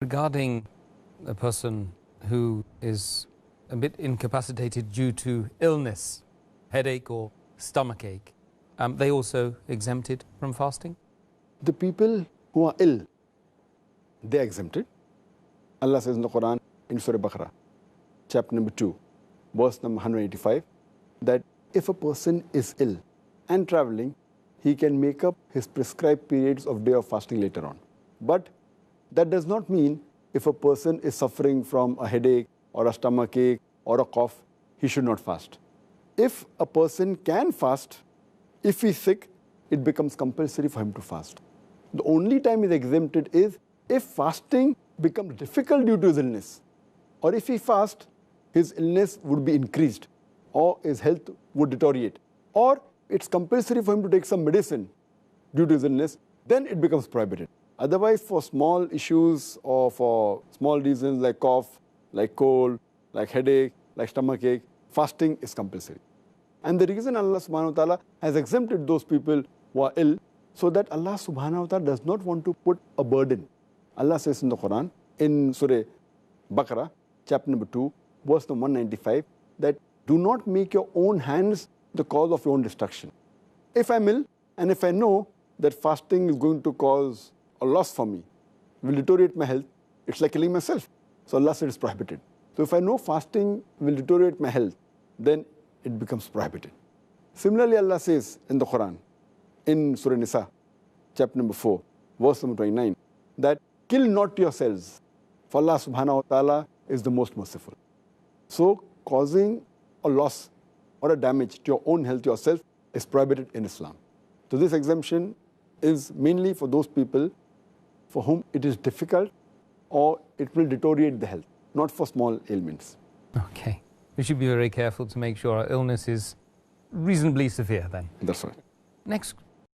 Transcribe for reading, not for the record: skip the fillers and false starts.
Regarding a person who is a bit incapacitated due to illness, headache or stomachache, they also exempted from fasting? The people who are ill, they are exempted. Allah says in the Quran, in Surah Baqarah, chapter number 2, verse number 185, that if a person is ill and traveling, he can make up his prescribed periods of day of fasting later on. But that does not mean if a person is suffering from a headache or a stomachache or a cough, he should not fast. If a person can fast, if he's sick, it becomes compulsory for him to fast. The only time he's exempted is if fasting becomes difficult due to his illness, or if he fasts, his illness would be increased, or his health would deteriorate, or it's compulsory for him to take some medicine due to his illness, then it becomes prohibited. Otherwise, for small issues or for small reasons like cough, like cold, like headache, like stomachache, fasting is compulsory. And the reason Allah subhanahu wa ta'ala has exempted those people who are ill, so that Allah subhanahu wa ta'ala does not want to put a burden. Allah says in the Quran, in Surah Baqarah, chapter number 2, verse number 195, that do not make your own hands the cause of your own destruction. If I'm ill, and if I know that fasting is going to cause a loss for me, will deteriorate my health, it's like killing myself. So Allah said it's prohibited. So if I know fasting will deteriorate my health, then it becomes prohibited. Similarly, Allah says in the Quran, in Surah Nisa, chapter number 4, verse number 29, that kill not yourselves, for Allah subhanahu wa ta'ala is the most merciful. So causing a loss or a damage to your own health yourself is prohibited in Islam. So this exemption is mainly for those people for whom it is difficult or it will deteriorate the health, not for small ailments. Okay. We should be very careful to make sure our illness is reasonably severe then. That's right. Next